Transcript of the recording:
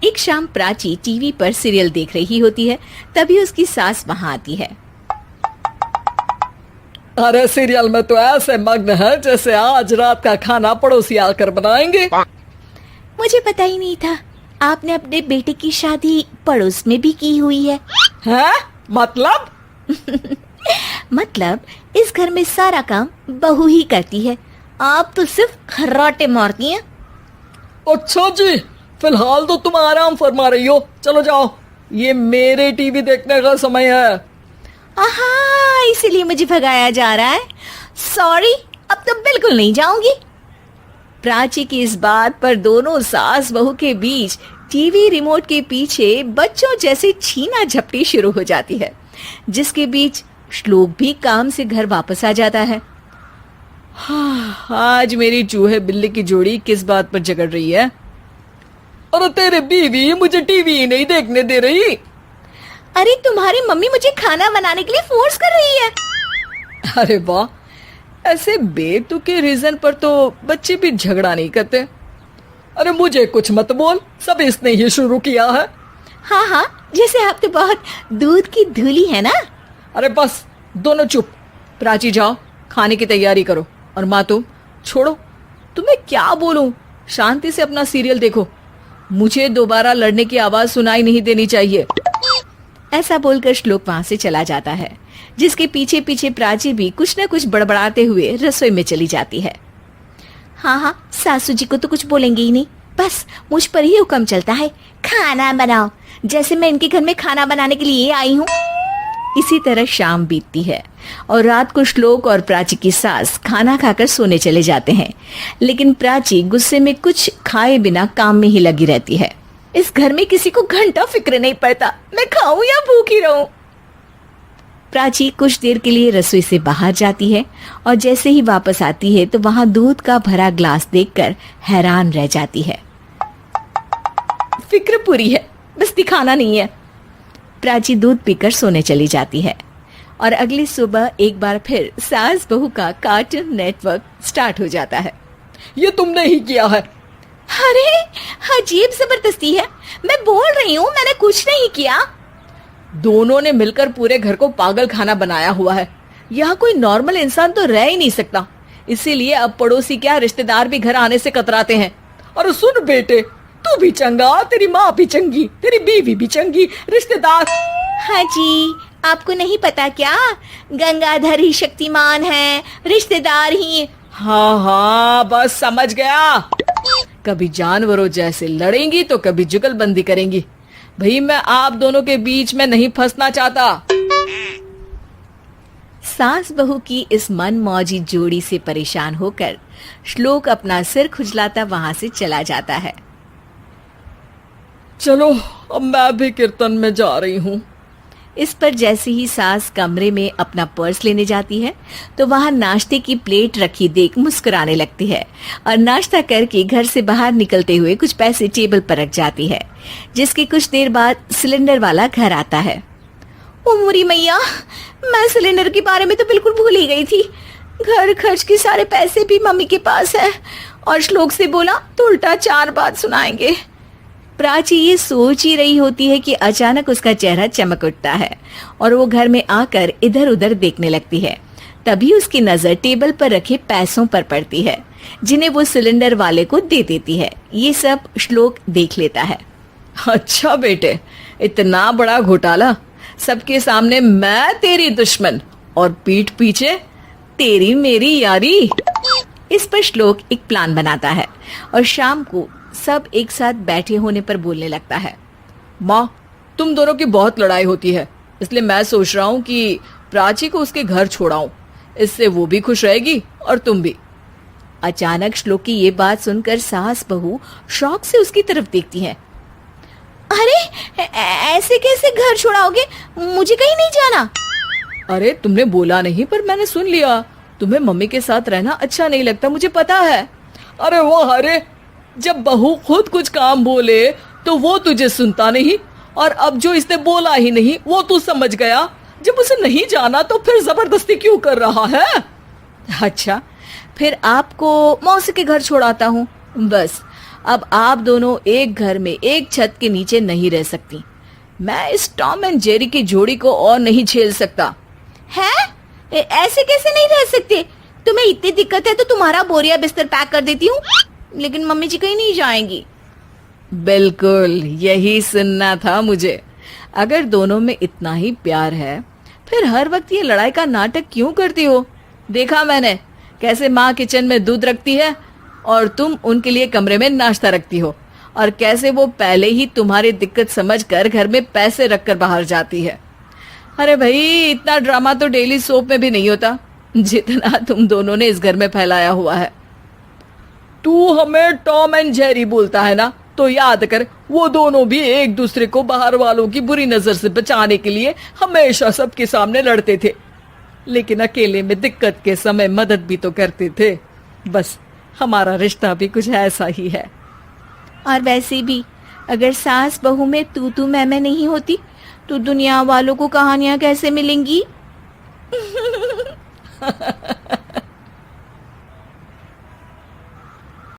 एक शाम प्राची टीवी पर सीरियल देख रही होती है। तभी उसकी सास वहाँ आती है। अरे सीरियल में तो ऐसे मग्न है जैसे आज रात का खाना पड़ोसी आकर बनाएंगे। मुझे पता ही नहीं था आपने अपने बेटे की शादी पड़ोस में भी की हुई है। हैं? मतलब? मतलब इस घर में सारा काम बहू ही करती है, आप तो सिर्फ खर्राटे मारती हैं। अच्छा जी, फिलहाल तो तुम आराम फरमा रही हो, चलो जाओ, ये मेरे टीवी देखने का समय है। आहा, इसीलिए मुझे भगाया जा रहा है। सॉरी, अब तो बिल्कुल नहीं जाऊंगी। प्राची की इस बात पर दोनों सास बहू के बीच टीवी रिमोट के पीछे बच्चों जैसे छीना झपटी शुरू हो जाती है, जिसके बीच श्लोक भी काम से घर वापस आ जाता है। आज मेरी चूहे बिल्ली की जोड़ी किस बात पर झगड़ रही है? अरे तेरे बीवी मुझे टीवी ही नहीं देखने दे रही। अरे तुम्हारी मम्मी मुझे खाना बनाने के लिए फोर्स कर रही है। अरे वाह, ऐसे बेतुके रीजन पर तो बच्चे भी झगड़ा नहीं करते। अरे मुझे कुछ मत बोल, सब इसने ही शुरू किया है। हाँ हाँ, जैसे आप तो बहुत दूध की धूली है ना। अरे बस, दोनों चुप। प्राची जाओ, खाने की तैयारी करो। और माँ तुम छोड़ो, तुम्हें क्या बोलूं, शांति से अपना सीरियल देखो, मुझे दोबारा लड़ने की आवाज सुनाई नहीं देनी चाहिए। ऐसा बोलकर श्लोक वहां से चला जाता है, जिसके पीछे पीछे प्राची भी कुछ न कुछ बड़बड़ाते हुए रसोई में चली जाती है। हाँ हाँ, सासू जी को तो कुछ बोलेंगे ही नहीं, बस मुझ पर ही हुक्म चलता है, खाना बनाओ, जैसे मैं इनके घर में खाना बनाने के लिए आई हूँ। इसी तरह शाम बीतती है और रात को श्लोक और प्राची की सास खाना खाकर सोने चले जाते हैं, लेकिन प्राची गुस्से में कुछ खाए बिना काम में ही लगी रहती है। इस घर में किसी को घंटा फिक्र नहीं पड़ता, मैं खाऊं या भूखी रहूं। प्राची कुछ देर के लिए रसोई से बाहर जाती है और जैसे ही वापस आती है तो वहां दूध का भरा ग्लास देखकर हैरान रह जाती है। फिक्र पूरी है, बस दिखाना नहीं है। प्राची दूध पीकर सोने चली जाती है और अगली सुबह एक बार फिर सास बहू का कार्टून नेटवर्क स्टार्ट हो जाता है। ये तुमने ही किया है। अरे अजीब जबरदस्ती है, मैं बोल रही हूँ मैंने कुछ नहीं किया। दोनों ने मिलकर पूरे घर को पागल खाना बनाया हुआ है। यहाँ कोई नॉर्मल इंसान तो रह ही नहीं सकता, इसीलिए अब पड़ोसी क्या रिश्तेदार भी घर आने से कतराते हैं। और सुन बेटे, तू भी चंगा, तेरी माँ भी चंगी, तेरी बीवी भी चंगी, रिश्तेदार। हाँ जी, आपको नहीं पता क्या, गंगाधर ही शक्तिमान है, रिश्तेदार ही। हाँ हाँ, बस समझ गया। कभी जानवरों जैसे लड़ेंगी तो कभी जुगलबंदी करेंगी। भाई मैं आप दोनों के बीच में नहीं फंसना चाहता। सास बहू की इस मन मौजी जोड़ी से परेशान होकर श्लोक अपना सिर खुजलाता वहां से चला जाता है। चलो अब मैं भी कीर्तन में जा रही हूँ। इस पर जैसे ही सास कमरे में अपना पर्स लेने जाती है तो वहां नाश्ते की प्लेट रखी देख मुस्कुराने लगती है और नाश्ता करके घर से बाहर निकलते हुए कुछ पैसे टेबल पर रख जाती है, जिसके कुछ देर बाद सिलेंडर वाला घर आता है। ओ मोरी मैया, मैं सिलेंडर के बारे में तो बिल्कुल भूल ही गई थी। घर खर्च के सारे पैसे भी मम्मी के पास है और श्लोक से बोला तो उल्टा 4 बात सुनाएंगे। प्राची ये सोच ही रही होती है कि अचानक उसका चेहरा चमक उठता है और वो घर में आकर इधर उधर देखने लगती है। तभी उसकी नजर टेबल पर रखे पैसों पर पड़ती है, जिन्हें वो सिलेंडर वाले को दे देती है। ये सब श्लोक देख लेता है। अच्छा बेटे, इतना बड़ा घोटाला, सबके सामने मैं तेरी दुश्मन और पीठ पीछे तेरी मेरी यारी। इस पर श्लोक एक प्लान बनाता है और शाम को सब एक साथ बैठे होने पर बोलने लगता है। माँ, तुम दोनों की बहुत लड़ाई होती है, इसलिए मैं सोच रहा हूँ कि प्राची को उसके घर छोड़ाऊं, इससे वो भी खुश रहेगी और तुम भी। अचानक श्लोक की ये बात सुनकर सास बहू शौक से उसकी तरफ देखती हैं। अरे ऐसे कैसे घर छोड़ाओगे, मुझे कहीं नहीं जाना। अरे तुमने बोला नहीं पर मैंने सुन लिया, तुम्हें मम्मी के साथ रहना अच्छा नहीं लगता, मुझे पता है। अरे वो, अरे जब बहू खुद कुछ काम बोले तो वो तुझे सुनता नहीं, और अब जो इसने बोला ही नहीं वो तू समझ गया। जब उसे नहीं जाना तो फिर जबरदस्ती क्यों कर रहा है? अच्छा, फिर आपको मौसी के घर छोड़ाता हूँ, बस अब आप दोनों एक घर में एक छत के नीचे नहीं रह सकती। मैं इस टॉम एंड जेरी की जोड़ी को और नहीं झेल सकता। है? ऐसे कैसे नहीं रह सकते? तुम्हें इतनी दिक्कत है तो तुम्हारा बोरिया बिस्तर पैक कर देती हूँ, लेकिन मम्मी जी कहीं नहीं जाएंगी। बिल्कुल यही सुनना था मुझे। अगर दोनों में इतना ही प्यार है फिर हर वक्त ये लड़ाई का नाटक क्यों करती हो? देखा मैंने कैसे माँ किचन में दूध रखती है और तुम उनके लिए कमरे में नाश्ता रखती हो, और कैसे वो पहले ही तुम्हारी दिक्कत समझकर घर में पैसे रखकर बाहर जाती है। अरे भाई, इतना ड्रामा तो डेली सोप में भी नहीं होता जितना तुम दोनों ने इस घर में फैलाया हुआ है। तू हमें टॉम एंड जेरी बोलता है ना, तो याद कर वो दोनों भी एक दूसरे को बाहर वालों की बुरी नजर से बचाने के लिए हमेशा सबके सामने लड़ते थे, लेकिन अकेले में दिक्कत के समय मदद भी तो करते थे। बस हमारा रिश्ता भी कुछ ऐसा ही है। और वैसे भी अगर सास बहू में तू मैं नहीं होती तो दुनिया वालों को कहानियां कैसे मिलेंगी?